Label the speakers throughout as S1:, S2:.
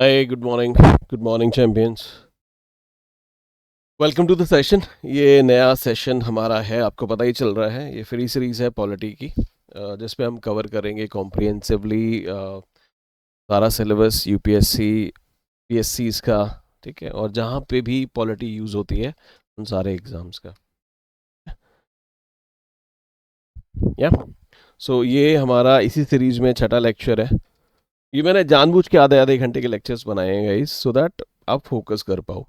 S1: Hi, good morning champions. Welcome to the session. ये नया session हमारा है, आपको पता ही चल रहा है। ये फ्री सीरीज़ है पॉलिटी की, जिसपे हम कवर करेंगे कॉम्प्रिहेंसिवली सारा सिलेबस यूपीएससी पीएससीज का। ठीक है, और जहाँ पे भी पॉलिटी यूज़ होती है उन सारे एग्ज़ाम्स का। या ये हमारा इसी सीरीज में छठा लेक्चर है। ये मैंने जानबूझ के आधे आधे घंटे के लेक्चर्स बनाए हैं गाइस, सो दैट आप फोकस कर पाओ।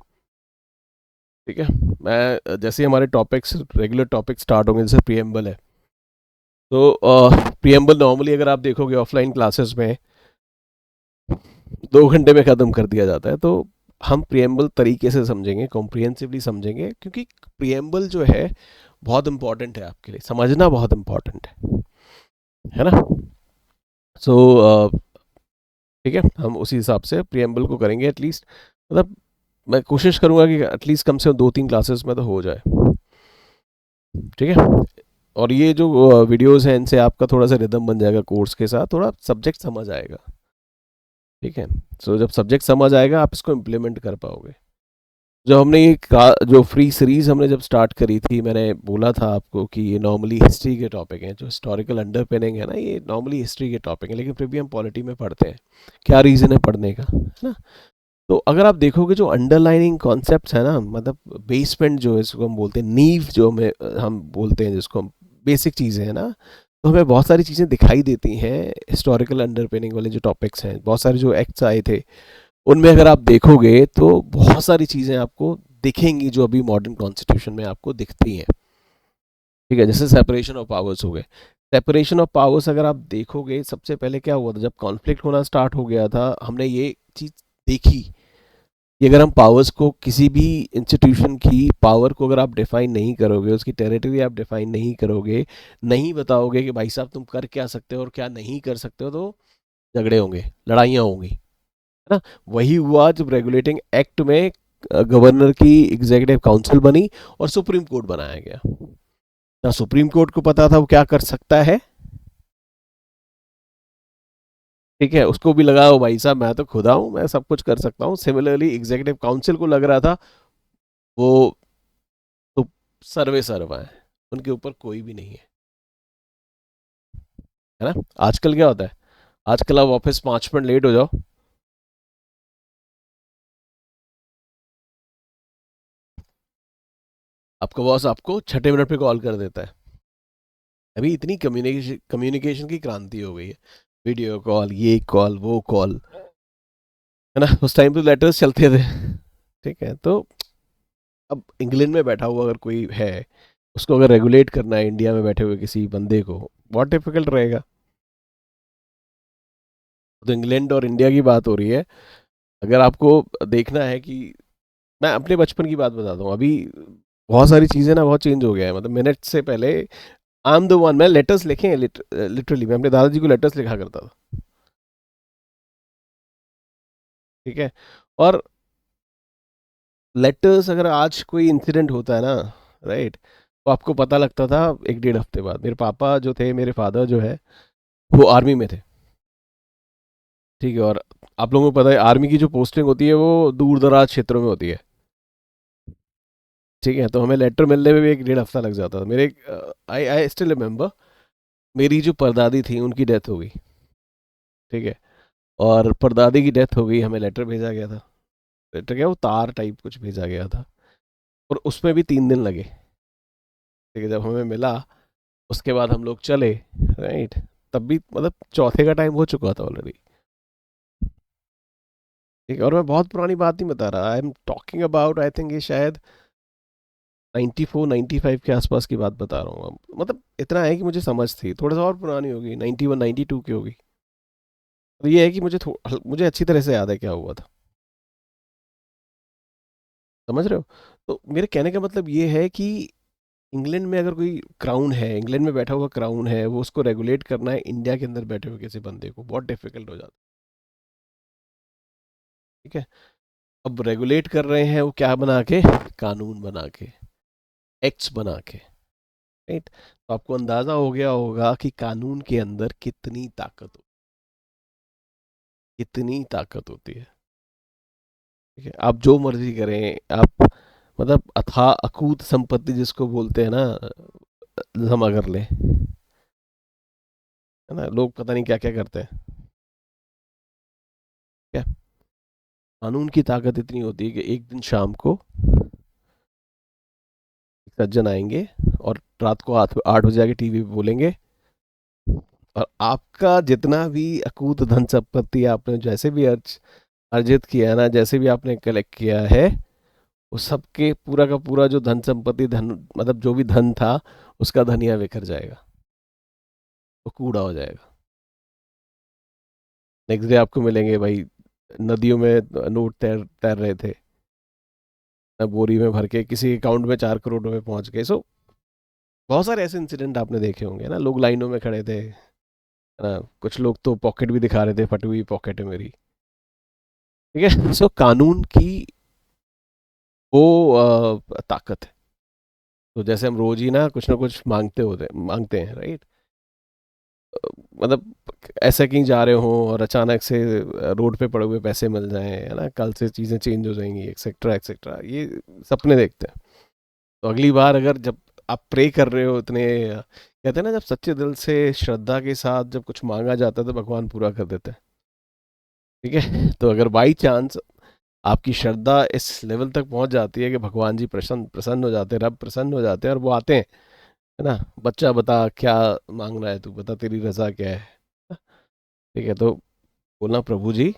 S1: ठीक है, मैं जैसे ही हमारे टॉपिक्स रेगुलर टॉपिक स्टार्ट होंगे, जैसे प्रियम्बल है, तो प्रियम्बल नॉर्मली अगर आप देखोगे ऑफलाइन क्लासेस में 2 घंटे में ख़त्म कर दिया जाता है। तो हम प्रियम्बल तरीके से समझेंगे, कॉम्प्रिहेंसिवली समझेंगे, क्योंकि प्रियम्बल जो है बहुत इंपॉर्टेंट है आपके लिए, समझना बहुत इंपॉर्टेंट है ना। सो ठीक है, हम उसी हिसाब से प्रियम्बल को करेंगे एटलीस्ट। मतलब मैं कोशिश करूंगा कि एटलीस्ट कम से कम 2-3 क्लासेस में तो हो जाए। ठीक है, और ये जो वीडियोस हैं इनसे आपका थोड़ा सा रिदम बन जाएगा, कोर्स के साथ थोड़ा सब्जेक्ट समझ आएगा। ठीक है, जब सब्जेक्ट समझ आएगा आप इसको इम्प्लीमेंट कर पाओगे। जब हमने जो फ्री सीरीज हमने जब स्टार्ट करी थी, मैंने बोला था आपको कि ये नॉर्मली हिस्ट्री के टॉपिक हैं, जो हिस्टोरिकल अंडरपिनिंग है ना, ये नॉर्मली हिस्ट्री के टॉपिक हैं, लेकिन फिर भी हम पॉलिटी में पढ़ते हैं। क्या रीज़न है पढ़ने का, है ना। तो अगर आप देखोगे जो अंडरलाइनिंग कॉन्सेप्ट्स है ना, मतलब बेसमेंट जो है, इसको हम बोलते हैं नींव, जो हम बोलते हैं, जिसको हम बेसिक चीज़ें हैं ना, तो हमें बहुत सारी चीज़ें दिखाई देती हैं। हिस्टोरिकल अंडरपिनिंग वाले जो टॉपिक्स हैं, बहुत सारे जो एक्ट्स आए थे, उनमें अगर आप देखोगे तो बहुत सारी चीज़ें आपको दिखेंगी जो अभी मॉडर्न कॉन्स्टिट्यूशन में आपको दिखती हैं। ठीक है, जैसे सेपरेशन ऑफ पावर्स हो गए। सेपरेशन ऑफ पावर्स अगर आप देखोगे, सबसे पहले क्या हुआ था जब कॉन्फ्लिक्ट होना स्टार्ट हो गया था, हमने ये चीज़ देखी कि अगर हम पावर्स को, किसी भी इंस्टीट्यूशन की पावर को अगर आप डिफाइन नहीं करोगे, उसकी टेरिटरी आप डिफाइन नहीं करोगे, नहीं बताओगे कि भाई साहब तुम कर क्या सकते हो और क्या नहीं कर सकते हो, तो झगड़े होंगे, लड़ाइयाँ होंगी, है ना। वही हुआ जब रेगुलेटिंग एक्ट में गवर्नर की एग्जीक्यूटिव काउंसिल बनी और सुप्रीम कोर्ट बनाया गया। ना सुप्रीम कोर्ट को पता था वो क्या कर सकता है। ठीक है, उसको भी लगा, ओ भाई साहब मैं तो खुदा हूँ, मैं सब कुछ कर सकता हूँ। सिमिलरली एग्जीक्यूटिव काउंसिल को लग रहा था वो तो सर्वे सर्वा है, उनके ऊपर कोई भी नहीं है ना। आजकल क्या होता है, आजकल आप ऑफिस 5 मिनट लेट हो जाओ, आपका बॉस आपको छठे मिनट पे कॉल कर देता है। अभी इतनी कम्युनिकेशन कम्युनिकेशन की क्रांति हो गई है, वीडियो कॉल, ये कॉल, वो कॉल, है ना। उस टाइम पे लेटर्स चलते थे। ठीक है, तो अब इंग्लैंड में बैठा हुआ अगर कोई है, उसको अगर रेगुलेट करना है इंडिया में बैठे हुए किसी बंदे को, बहुत डिफिकल्ट रहेगा। तो इंग्लैंड और इंडिया की बात हो रही है। अगर आपको देखना है कि, मैं अपने बचपन की बात बताता हूँ, अभी बहुत सारी चीज़ें ना बहुत चेंज हो गया है। मतलब मिनट से पहले आई एम द वन, मैं लेटर्स लिखे हैं, लिटरली मैं अपने दादाजी को लेटर्स लिखा करता था। ठीक है, और लेटर्स, अगर आज कोई इंसिडेंट होता है ना, राइट, तो आपको पता लगता था 1-1.5 हफ्ते बाद। मेरे पापा जो थे, मेरे फादर जो है, वो आर्मी में थे। ठीक है, और आप लोगों को पता है आर्मी की जो पोस्टिंग होती है वो दूर दराज क्षेत्रों में होती है। ठीक है, तो हमें लेटर मिलने में भी 1-1.5 हफ्ता लग जाता था। मेरे आई आई स्टिल रिमेम्बर, मेरी जो परदादी थी उनकी डेथ हो गई। ठीक है, और परदादी की डेथ हो गई, हमें लेटर भेजा गया था। लेटर क्या, वो तार टाइप कुछ भेजा गया था, और उसमें भी 3 दिन लगे। ठीक है, जब हमें मिला उसके बाद हम लोग चले, राइट, तब भी मतलब चौथे का टाइम हो चुका था ऑलरेडी। ठीक है, और मैं बहुत पुरानी बात नहीं बता रहा, I am talking about, I think ये शायद 94-95 के आसपास की बात बता रहा हूँ। मतलब इतना है कि मुझे समझ थी, थोड़ा सा और पुरानी होगी, 91-92 की होगी। तो ये है कि मुझे अच्छी तरह से याद है क्या हुआ था। समझ रहे हो। तो मेरे कहने का मतलब ये है कि इंग्लैंड में अगर कोई क्राउन है, इंग्लैंड में बैठा हुआ क्राउन है, वो उसको रेगुलेट करना है इंडिया के अंदर बैठे हुए किसी बंदे को, बहुत डिफिकल्ट हो जाता है। ठीक है, अब रेगुलेट कर रहे हैं वो क्या बना के, कानून बना के, एक्ट्स बना के, राइट। तो आपको अंदाजा हो गया होगा कि कानून के अंदर कितनी ताकत होती है। ठीक है, आप जो मर्जी करें, आप मतलब अथा अकूत संपत्ति जिसको बोलते हैं ना, जमा कर लें, है ना। लोग पता नहीं क्या क्या करते हैं। क्या, कानून की ताकत इतनी होती है कि एक दिन शाम को एक सज्जन आएंगे और रात को 8 बजे आके टीवी पे बोलेंगे, और आपका जितना भी अकूत धन संपत्ति आपने जैसे भी अर्जित किया है ना, जैसे भी आपने कलेक्ट किया है, वो सबके पूरा का पूरा जो धन संपत्ति, धन मतलब जो भी धन था, उसका धनिया बिखर जाएगा, वो कूड़ा हो जाएगा। नेक्स्ट डे आपको मिलेंगे भाई, नदियों में नोट तैर तैर रहे थे, बोरी में भर के किसी अकाउंट में 4 करोड़ रुपए पहुंच गए। सो बहुत सारे ऐसे इंसिडेंट आपने देखे होंगे ना, लोग लाइनों में खड़े थे, है ना, कुछ लोग तो पॉकेट भी दिखा रहे थे, फटी हुई पॉकेट है मेरी। ठीक है, सो कानून की वो ताकत है। तो जैसे हम रोज ही ना कुछ मांगते हैं, राइट। मतलब ऐसे कहीं जा रहे हो और अचानक से रोड पे पड़े हुए पैसे मिल जाएं, है ना, कल से चीज़ें चेंज हो जाएंगी, एक्सेट्रा एक्सेट्रा, ये सपने देखते हैं। तो अगली बार अगर जब आप प्रे कर रहे हो इतने, कहते हैं ना, जब सच्चे दिल से श्रद्धा के साथ जब कुछ मांगा जाता है तो भगवान पूरा कर देते हैं। ठीक है, तो अगर बाई चांस आपकी श्रद्धा इस लेवल तक पहुंच जाती है कि भगवान जी प्रसन्न प्रसन्न हो जाते हैं, रब प्रसन्न हो जाते हैं और वो आते हैं, है ना, बच्चा बता क्या मांग रहा है, तू बता तेरी रजा क्या है। ठीक है, तो बोलना प्रभु जी,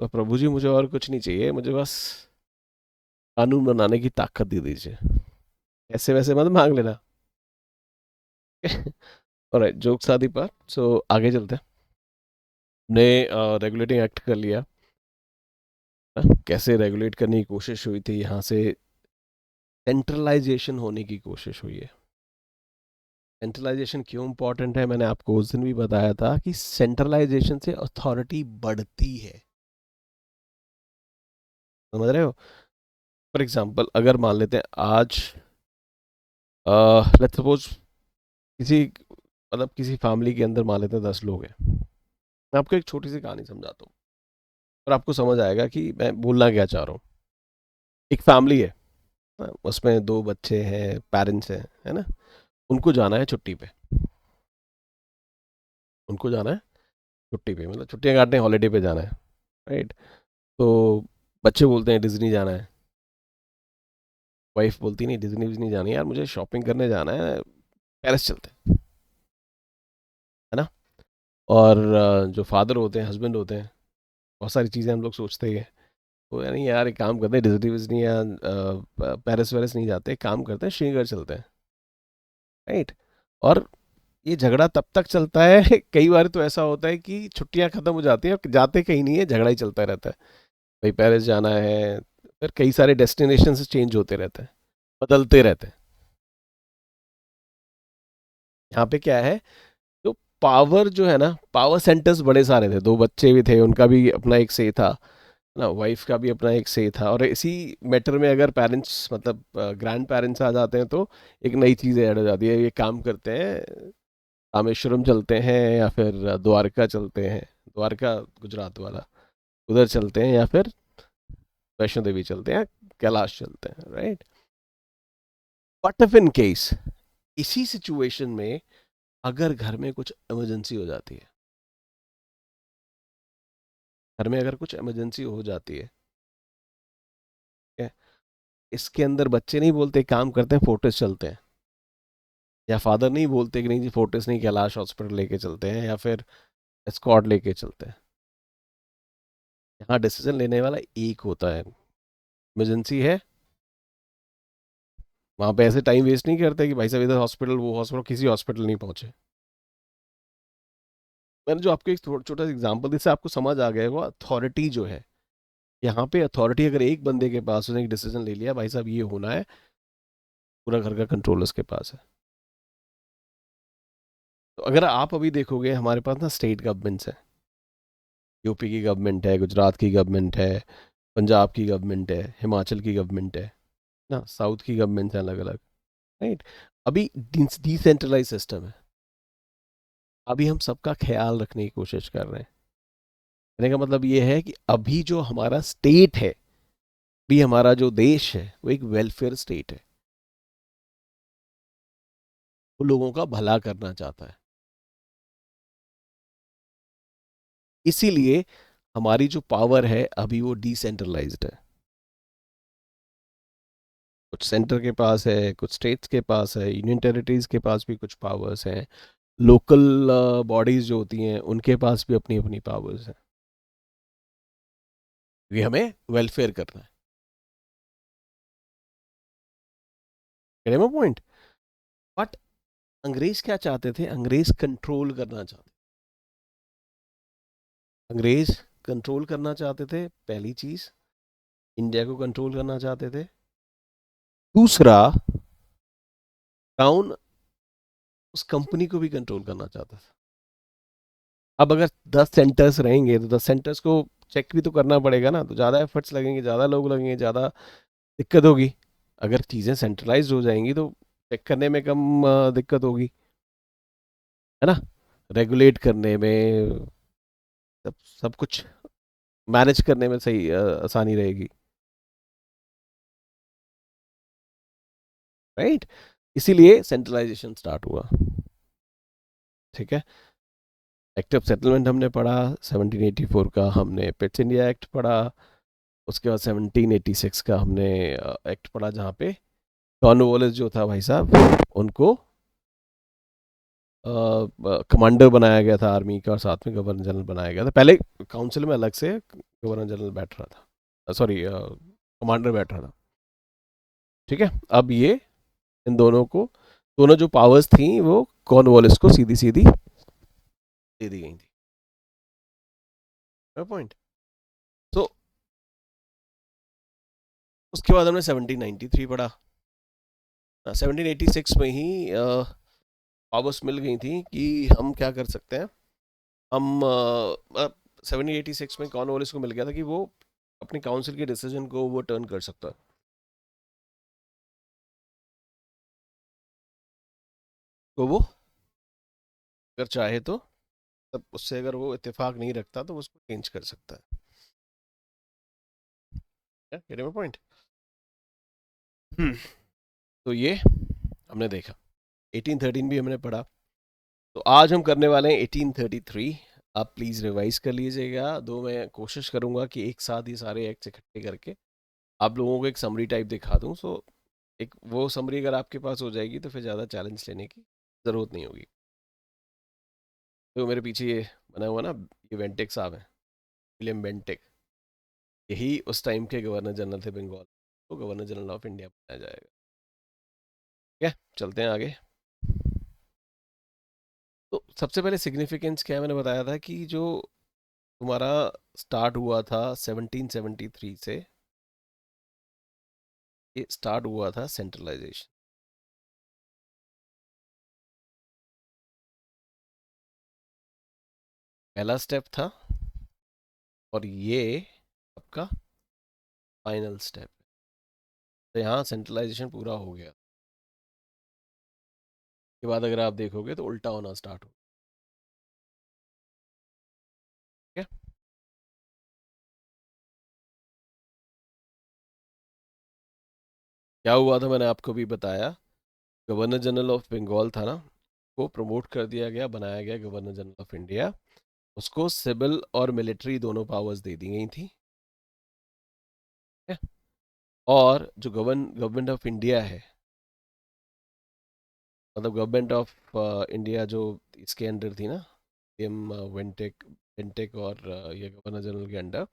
S1: तो प्रभु जी मुझे और कुछ नहीं चाहिए, मुझे बस कानून बनाने की ताकत दे दीजिए, ऐसे वैसे मत मांग लेना। और जोक्स आदि पर, सो आगे चलते हैं। ने रेगुलेटिंग एक्ट कर लिया। कैसे रेगुलेट करने की कोशिश हुई थी, यहाँ से सेंट्रलाइजेशन होने की कोशिश हुई है। सेंट्रलाइजेशन क्यों इंपॉर्टेंट है, मैंने आपको उस दिन भी बताया था कि सेंट्रलाइजेशन से अथॉरिटी बढ़ती है, समझ रहे हो। फॉर एग्जांपल अगर मान लेते हैं आज, लेट्स सपोज किसी मतलब किसी फैमिली के अंदर मान लेते हैं 10 लोग हैं। मैं आपको एक छोटी सी कहानी समझाता हूँ और आपको समझ आएगा कि मैं बोलना क्या चाह रहा हूँ। एक फैमिली है, उसमें 2 बच्चे हैं, पेरेंट्स हैं, है ना। उनको जाना है छुट्टी पे, उनको जाना है छुट्टी पे, मतलब छुट्टियां काटने हॉलीडे पे जाना है, राइट। तो बच्चे बोलते हैं डिज्नी जाना है, वाइफ बोलती नहीं डिज्नी विज्नी जानी है यार, मुझे शॉपिंग करने जाना है, पेरिस चलते हैं, है ना। और जो फादर होते हैं, हस्बैंड होते हैं, बहुत सारी चीज़ें हम लोग सोचते ही हैं, तो यानी यार एक काम करते हैं, डिज्नी विज्नी या पेरिस वेरिस नहीं जाते, एक काम करते हैं श्रीनगर चलते हैं, राइट। और ये झगड़ा तब तक चलता है कई बार तो ऐसा होता है कि छुट्टियां खत्म हो जाती हैं, जाते कहीं नहीं है, झगड़ा ही चलता रहता है, भाई पेरिस जाना है, फिर कई सारे डेस्टिनेशन चेंज होते रहते हैं, बदलते रहते हैं। यहाँ पे क्या है, तो पावर जो है ना, पावर सेंटर्स बड़े सारे थे, 2 बच्चे भी थे, उनका भी अपना एक से था ना, वाइफ का भी अपना एक से था, और इसी मैटर में अगर पेरेंट्स मतलब ग्रैंड पेरेंट्स आ जाते हैं तो एक नई चीज़ ऐड हो जाती है, ये काम करते हैं, रामेश्वरम चलते हैं या फिर द्वारका चलते हैं, द्वारका गुजरात वाला, उधर चलते हैं, या फिर वैष्णो देवी चलते हैं, कैलाश चलते हैं, right. But if in case इसी सिचुएशन में अगर घर में कुछ इमरजेंसी हो जाती है, घर में अगर कुछ इमरजेंसी हो जाती है, ठीक है, इसके अंदर बच्चे नहीं बोलते काम करते हैं फोर्टिस चलते हैं, या फादर नहीं बोलते कि नहीं जी फोर्टिस नहीं, कैलाश हॉस्पिटल लेके चलते हैं, या फिर स्कॉट लेके चलते हैं। यहाँ डिसीजन लेने वाला एक होता है, इमरजेंसी है, वहाँ पे ऐसे टाइम वेस्ट नहीं करते कि भाई साहब इधर हॉस्पिटल वो हॉस्पिटल, किसी हॉस्पिटल नहीं पहुंचे। मैंने जो आपको एक छोटा सा एग्जांपल दिया, आपको समझ आ गया वो अथॉरिटी जो है, यहाँ पे अथॉरिटी अगर एक बंदे के पास, उसने एक डिसीजन ले लिया भाई साहब ये होना है, पूरा घर का कंट्रोल उसके पास है। तो अगर आप अभी देखोगे हमारे पास ना स्टेट गवर्नमेंट्स हैं, यूपी की गवर्नमेंट है, गुजरात की गवर्नमेंट है, पंजाब की गवर्नमेंट है, हिमाचल की गवर्नमेंट है ना, साउथ की गवर्नमेंट है अलग अलग, राइट। अभी डिसेंट्रलाइज सिस्टम है, अभी हम सबका ख्याल रखने की कोशिश कर रहे हैं, कहने का मतलब ये है कि अभी जो हमारा स्टेट है, भी हमारा जो देश है वो एक वेलफेयर स्टेट है, वो लोगों का भला करना चाहता है। इसीलिए हमारी जो पावर है अभी वो डिसेंट्रलाइज्ड है। कुछ सेंटर के पास है, कुछ स्टेट्स के पास है, यूनियन टेरिटरीज के पास भी कुछ पावर्स हैं, लोकल बॉडीज जो होती हैं उनके पास भी अपनी अपनी पावर्स हैं। ये हमें वेलफेयर करना है। पॉइंट। बट अंग्रेज क्या चाहते थे? अंग्रेज कंट्रोल करना चाहते, अंग्रेज कंट्रोल करना चाहते थे, पहली चीज। इंडिया को कंट्रोल करना चाहते थे। दूसरा, टाउन उस कंपनी को भी कंट्रोल करना चाहता था। अब अगर 10 सेंटर्स रहेंगे तो 10 सेंटर्स को चेक भी तो करना पड़ेगा ना, तो ज़्यादा एफर्ट्स लगेंगे, ज़्यादा लोग लगेंगे, ज़्यादा दिक्कत होगी। अगर चीज़ें सेंट्रलाइज हो जाएंगी तो चेक करने में कम दिक्कत होगी, है ना, रेगुलेट करने में, सब सब कुछ मैनेज करने में सही आसानी रहेगी, राइट। इसीलिए सेंट्रलाइजेशन स्टार्ट हुआ। ठीक है। एक्ट ऑफ सेटलमेंट हमने पढ़ा, 1784 का हमने पिट्स इंडिया एक्ट पढ़ा, उसके बाद 1786 का हमने एक्ट पढ़ा जहाँ पे कॉर्नवालिस जो था भाई साहब, उनको कमांडर बनाया गया था आर्मी का, और साथ में गवर्नर जनरल बनाया गया था। पहले काउंसिल में अलग से गवर्नर जनरल बैठ रहा था, सॉरी कमांडर बैठ रहा था। ठीक है। अब ये इन दोनों को, दोनों जो पावर्स थी वो कॉर्नवालिस को सीधी सीधी दे दी गई थी। पॉइंट। तो उसके बाद हमने 1793 पढ़ा। 1786 में ही पावर्स मिल गई थी कि हम क्या कर सकते हैं। हम 1786 में कॉर्नवालिस को मिल गया था कि वो अपने काउंसिल के डिसीजन को वो टर्न कर सकता है। तो वो अगर चाहे तो, तब उससे अगर वो इत्तेफाक नहीं रखता तो वो उसको चेंज कर सकता है। पॉइंट। तो ये हमने देखा। 1813 भी हमने पढ़ा। तो आज हम करने वाले हैं 1833। आप प्लीज़ रिवाइज कर लीजिएगा। दो मैं कोशिश करूंगा कि एक साथ ही सारे एक्ट्स इकट्ठे करके आप लोगों को एक समरी टाइप दिखा दूं। सो एक वो समरी अगर आपके पास हो जाएगी तो फिर ज़्यादा चैलेंज लेने की ज़रूरत नहीं होगी। तो मेरे पीछे ये बना हुआ ना, ये बेंटेक साहब हैं, विलियम बेंटेक। यही उस टाइम के गवर्नर जनरल थे बंगाल, तो गवर्नर जनरल ऑफ इंडिया बनाया जाएगा। ठीक है, चलते हैं आगे। तो सबसे पहले सिग्निफिकेंस क्या है, मैंने बताया था कि जो तुम्हारा स्टार्ट हुआ था 1773 से, ये स्टार्ट हुआ था सेंट्रलाइजेशन। पहला स्टेप था, और ये आपका फाइनल स्टेप। तो यहाँ सेंट्रलाइजेशन पूरा हो गया। के बाद अगर आप देखोगे तो उल्टा होना स्टार्ट हो। ठीक है। क्या हुआ था मैंने आपको भी बताया, गवर्नर जनरल ऑफ बंगाल था ना, को प्रमोट कर दिया गया, बनाया गया गवर्नर जनरल ऑफ इंडिया। उसको सिविल और मिलिट्री दोनों पावर्स दे दी गई थी। ठीक है? और जो गवर्नमेंट ऑफ इंडिया है, मतलब गवर्नमेंट ऑफ इंडिया जो इसके अंडर थी ना, एम वेंटेक वेंटेक और ये गवर्नर जनरल के अंडर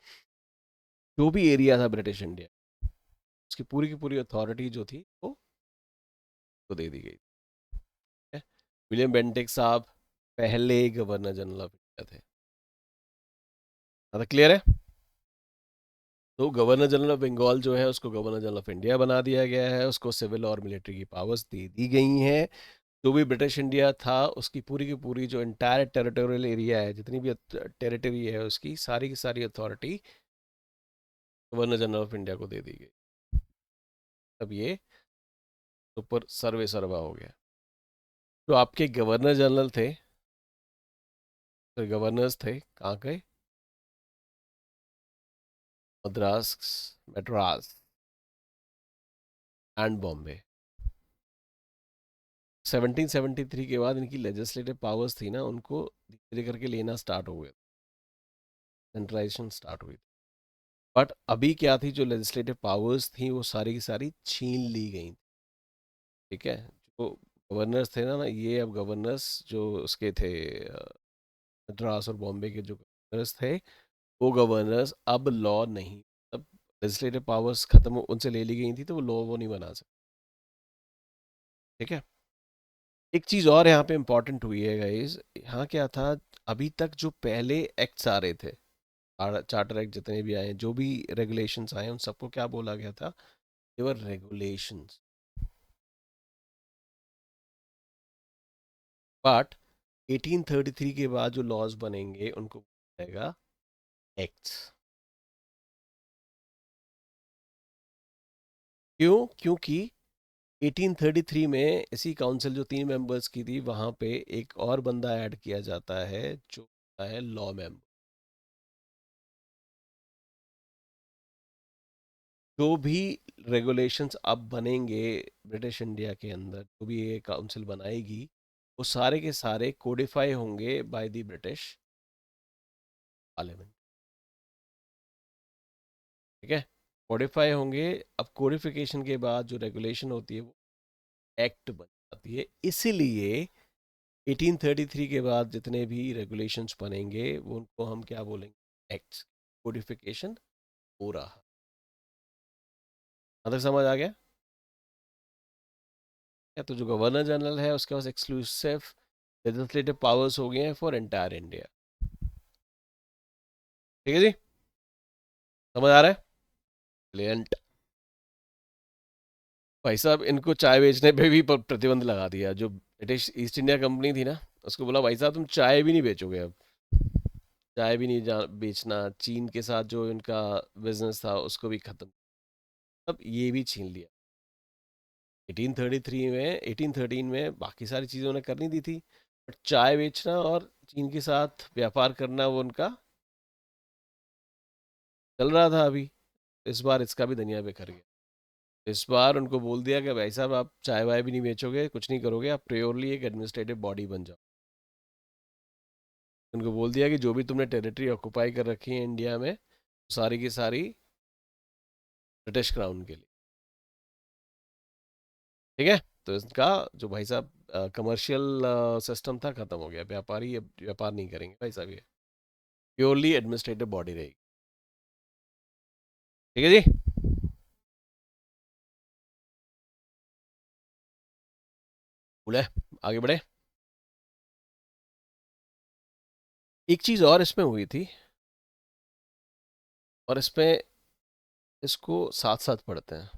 S1: जो भी एरिया था ब्रिटिश इंडिया, उसकी पूरी की पूरी अथॉरिटी जो थी वो को दे दी गई। ठीक है? विलियम बेंटिक साहब पहले गवर्नर जनरल ऑफ इंडिया थे। क्लियर है? तो गवर्नर जनरल ऑफ बंगाल जो है उसको गवर्नर जनरल ऑफ इंडिया बना दिया गया है, उसको सिविल और मिलिट्री की पावर्स दे दी गई हैं। जो भी ब्रिटिश इंडिया था उसकी पूरी की पूरी जो इंटायर टेरिटोरियल एरिया है, जितनी भी टेरिटरी है, उसकी सारी की सारी authority governor general of India को दे दी गई। तब ये सुपर सर्वे सर्वा हो गया। जो आपके गवर्नर जनरल थे, तो गवर्नर्स थे, कहाँ गए? मद्रास, मद्रास एंड बॉम्बे। 1773 के बाद इनकी लेजिस्लेटिव पावर्स थी ना, उनको धीरे धीरे करके लेना स्टार्ट हो गया, सेंट्रलाइजेशन स्टार्ट हुई। बट अभी क्या थी, जो लेजिस्लेटिव पावर्स थी वो सारी की सारी छीन ली गई। ठीक है, जो गवर्नर्स थे ना, ये अब गवर्नर्स जो उसके थे मद्रास और बॉम्बे के जो गवर्नर्स थे, वो गवर्नर्स अब लॉ नहीं, अब लेजिस्लेटिव पावर्स खत्म उनसे ले ली गई थी, तो वो लॉ वो नहीं बना सकते। ठीक है, एक चीज़ और यहाँ पे इम्पोर्टेंट हुई है गाइस, यहाँ क्या था, अभी तक जो पहले एक्ट्स आ रहे थे, चार्टर एक्ट जितने भी आए, जो भी रेगुलेशंस आए, उन सबको क्या बोला गया था, देवर रेगुलेशंस। बट 1833 के बाद जो लॉज बनेंगे उनको बोला एक्ट्स। क्यों? क्योंकि 1833 में इसी काउंसिल जो 3 मेंबर्स की थी, वहां पे एक और बंदा ऐड किया जाता है जो होता है लॉ मेंबर। जो भी रेगुलेशंस अब बनेंगे ब्रिटिश इंडिया के अंदर, जो भी ये काउंसिल बनाएगी, वो सारे के सारे कोडिफाई होंगे बाय द ब्रिटिश पार्लियामेंट। ठीक है, कोडिफाई होंगे। अब कोडिफिकेशन के बाद जो रेगुलेशन होती है वो एक्ट बन जाती है। इसीलिए 1833 के बाद जितने भी रेगुलेशंस बनेंगे वो उनको हम क्या बोलेंगे, एक्ट्स। कोडिफिकेशन हो रहा, मतलब समझ आ गया? या तो जो गवर्नर जनरल है उसके पास एक्सक्लूसिव लेजिस्लेटिव पावर्स हो गए हैं फॉर एंटायर इंडिया। ठीक है जी, समझ आ रहा है? ब्रिलियंट। भाई साहब, इनको चाय बेचने पे भी प्रतिबंध लगा दिया। जो ब्रिटिश ईस्ट इंडिया कंपनी थी ना, उसको बोला भाई साहब तुम चाय भी नहीं बेचोगे अब, चाय भी नहीं बेचना। चीन के साथ जो इनका बिजनेस था उसको भी खत्म, अब ये भी छीन लिया। 1833 में, 1813 में बाकी सारी चीज़ें उन्हें करनी दी थी, बट चाय बेचना और चीन के साथ व्यापार करना वो उनका चल रहा था अभी। इस बार इसका भी दुनिया बेकर गया। इस बार उनको बोल दिया कि भाई साहब आप चाय वाय भी नहीं बेचोगे, कुछ नहीं करोगे, आप प्योरली एक एडमिनिस्ट्रेटिव बॉडी बन जाओ। उनको बोल दिया कि जो भी तुमने टेरिटरी ऑक्युपाई कर रखी है इंडिया में, सारी की सारी ब्रिटिश क्राउन के लिए। ठीक है, तो इसका जो भाई साहब कमर्शियल सिस्टम था खत्म हो गया, व्यापारी अब व्यापार नहीं करेंगे भाई साहब, ये प्योरली एडमिनिस्ट्रेटिव बॉडी रहेगी। ठीक है जी, बोले आगे बढ़े। एक चीज़ और इसमें हुई थी, और इसमें इसको साथ साथ पढ़ते हैं।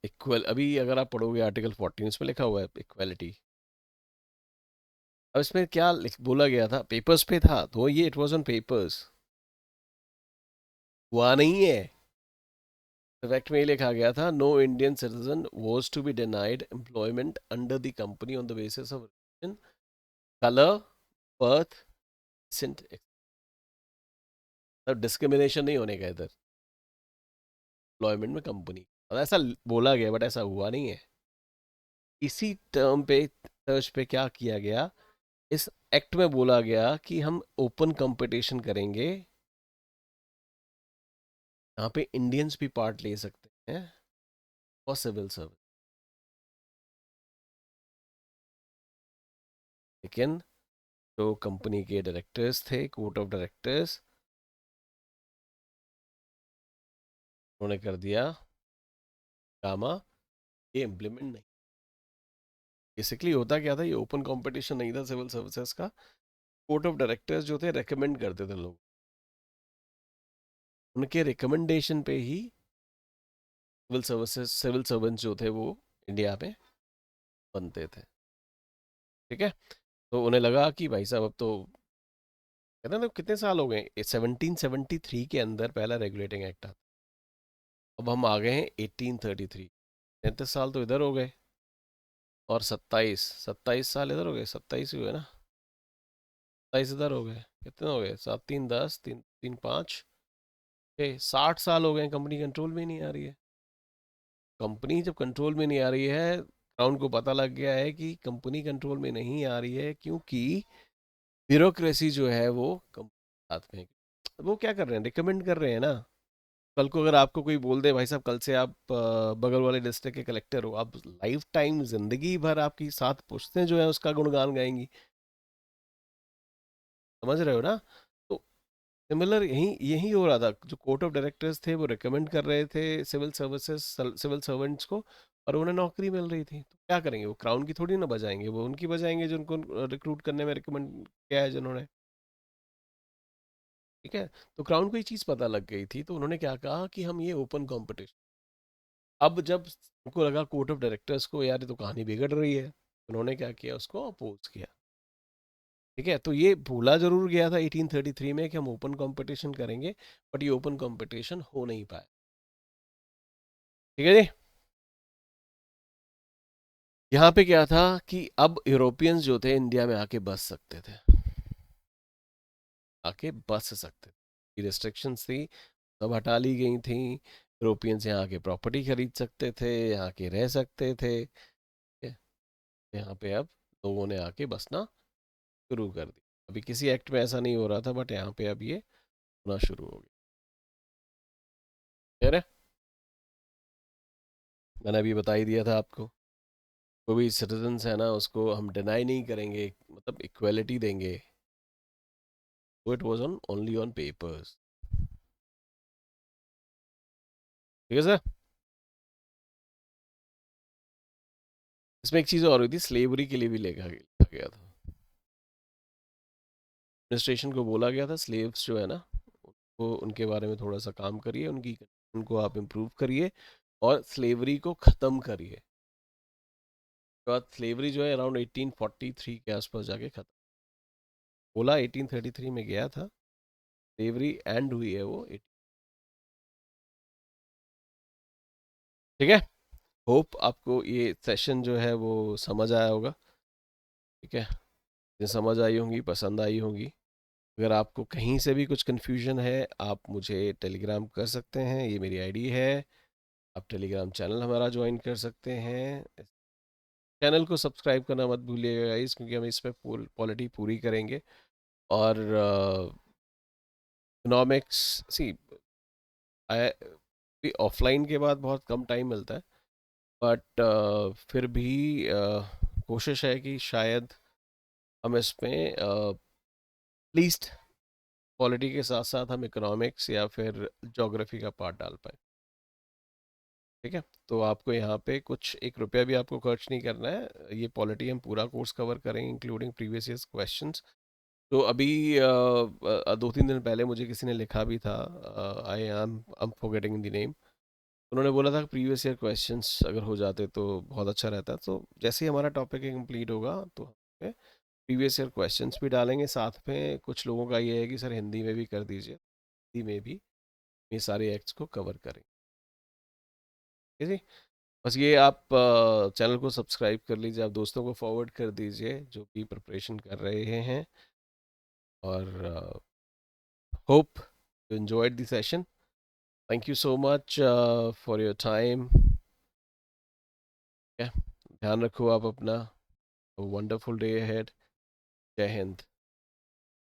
S1: इक्वल, अभी अगर आप पढ़ोगे आर्टिकल 14, इसमें लिखा हुआ है इक्वालिटी। अब इसमें क्या बोला गया था, पेपर्स पे था, तो ये इट वाज ऑन पेपर्स, हुआ नहीं है। फैक्ट में ये लिखा गया था, no Indian citizen was to be denied employment under the company on the basis of religion, colour, birth, descent. मतलब डिस्क्रिमिनेशन नहीं होने का इधर एम्प्लॉयमेंट में कंपनी, और ऐसा बोला गया, बट ऐसा हुआ नहीं है। इसी टर्म पे, सर्च पे क्या किया गया, इस एक्ट में बोला गया कि हम ओपन कंपटीशन करेंगे, यहाँ पे इंडियंस भी पार्ट ले सकते हैं और सिविल सर्विस। लेकिन जो कंपनी के डायरेक्टर्स थे, कोर्ट ऑफ डायरेक्टर्स, उन्होंने कर दिया कामा, ये इम्प्लीमेंट नहीं। बेसिकली होता क्या था, ये ओपन कंपटीशन नहीं था सिविल सर्विसेज का। कोर्ट ऑफ डायरेक्टर्स जो थे रेकमेंड करते थे लोग, उनके रिकमेंडेशन पे ही सिविल सर्विसेज, सिविल सर्वेंट्स जो थे वो इंडिया में बनते थे। ठीक है, तो उन्हें लगा कि भाई साहब अब तो, कहते हैं ना कितने साल हो गए, 1773 के अंदर पहला रेगुलेटिंग एक्ट आता, अब हम आ गए हैं 1833, 33 साल तो इधर हो गए, और 27 साल इधर हो गए, 27 ही हुए ना। 27,000 हो गए, कितने हो गए, 7 3 10, 3 3 5 60 साल हो गए, कंपनी कंट्रोल में ही नहीं आ रही है। कंपनी जब कंट्रोल में नहीं आ रही है, क्राउन को पता लग गया है कि कंपनी कंट्रोल में नहीं आ रही है क्योंकि ब्यूरोक्रेसी जो है वो कंपनी हाथ में है। वो क्या कर रहे हैं, रिकमेंड कर रहे हैं ना। कल को अगर आपको कोई बोल दे भाई साहब कल से आप बगल वाले डिस्ट्रिक्ट के कलेक्टर हो, आप लाइफ टाइम जिंदगी भर आपकी साथ पुश्तें जो है उसका गुणगान गाएंगी। समझ रहे हो ना। तो सिमिलर यही यही हो रहा था, जो कोर्ट ऑफ डायरेक्टर्स थे वो रिकमेंड कर रहे थे सिविल सर्विसेज, सिविल सर्वेंट्स को, और उन्हें नौकरी मिल रही थी। तो क्या करेंगे, वो क्राउन की थोड़ी ना बजाएंगे, वो उनकी बजाएंगे जो उनको रिक्रूट करने में रिकमेंड किया है जिन्होंने। ठीक है। तो क्राउन को ये चीज़ पता लग गई थी, तो उन्होंने क्या कहा कि हम ये ओपन कंपटीशन, अब जब उनको लगा कोर्ट ऑफ डायरेक्टर्स को यार ये तो कहानी बिगड़ रही है, उन्होंने क्या किया, उसको अपोज किया। ठीक है। तो ये भूला जरूर गया था 1833 में कि हम ओपन कंपटीशन करेंगे, बट ये ओपन कंपटीशन हो नहीं पाया। ठीक है जी। यहाँ पे क्या था कि अब यूरोपियंस जो थे इंडिया में आके बस सकते थे, आके बस सकते थे, रिस्ट्रिक्शंस थी सब हटा ली गई थी। यूरोपियंस यहाँ आके प्रॉपर्टी खरीद सकते थे, यहाँ के रह सकते थे। यहाँ पे अब लोगों ने आके बसना शुरू कर दी। अभी किसी एक्ट में ऐसा नहीं हो रहा था, बट यहाँ पे अब ये होना शुरू हो गया। है ना? मैंने अभी बता ही दिया था आपको, कोई भी सिटीजन्स है ना उसको हम डिनाई नहीं करेंगे, मतलब इक्वलिटी देंगे। तो it was on only on papers. ठीक है सर। इसमें एक चीज़ और हुई थी, स्लेवरी के लिए भी लिखा गया था। एडमिनिस्ट्रेशन को बोला गया था स्लेव्स जो है ना, उनको उनके बारे में थोड़ा सा काम करिए, उनकी उनको आप इम्प्रूव करिए और स्लेवरी को ख़त्म करिए। उसके बाद स्लेवरी जो है अराउंड 1843 के आसपास जाके ख़त्म, बोला 1833 में गया था, स्लेवरी एंड हुई है वो। ठीक है। होप आपको ये सेशन जो है वो समझ आया होगा। ठीक है। ये समझ आई होंगी, पसंद आई होंगी। अगर आपको कहीं से भी कुछ कन्फ्यूजन है, आप मुझे टेलीग्राम कर सकते हैं, ये मेरी आईडी है। आप टेलीग्राम चैनल हमारा ज्वाइन कर सकते हैं। चैनल को सब्सक्राइब करना मत भूलिएगा गाइस, क्योंकि हम इस पे पॉलिटी पूरी करेंगे। और इकोनॉमिक्स सी ऑफलाइन के बाद बहुत कम टाइम मिलता है, बट फिर भी कोशिश है कि शायद हम इसमें लीस्ट पॉलिटी के साथ साथ हम इकोनॉमिक्स या फिर ज्योग्राफी का पार्ट डाल पाए। ठीक है। तो आपको यहाँ पे कुछ 1 रुपया भी आपको खर्च नहीं करना है, ये पॉलिटी हम पूरा कोर्स कवर करेंगे इंक्लूडिंग प्रीवियस ईयर्स क्वेश्चंस। तो अभी 2 3 दिन पहले मुझे किसी ने लिखा भी था, I am forgetting the name. उन्होंने बोला था कि प्रीवियस ईयर क्वेश्चंस अगर हो जाते तो बहुत अच्छा रहता। तो जैसे ही हमारा टॉपिक कंप्लीट होगा तो हम प्रीवियस ईयर क्वेश्चंस भी डालेंगे साथ में। कुछ लोगों का ये है कि सर हिंदी में भी कर दीजिए, हिंदी में भी ये सारे एक्ट्स को कवर करें। ठीक है जी। बस ये आप चैनल को सब्सक्राइब कर लीजिए, आप दोस्तों को फॉरवर्ड कर दीजिए जो भी प्रिपरेशन कर रहे हैं। और hope you enjoyed the session. Thank you so much for your time. ध्यान रखो आप अपना। Wonderful day ahead. जय हिंद।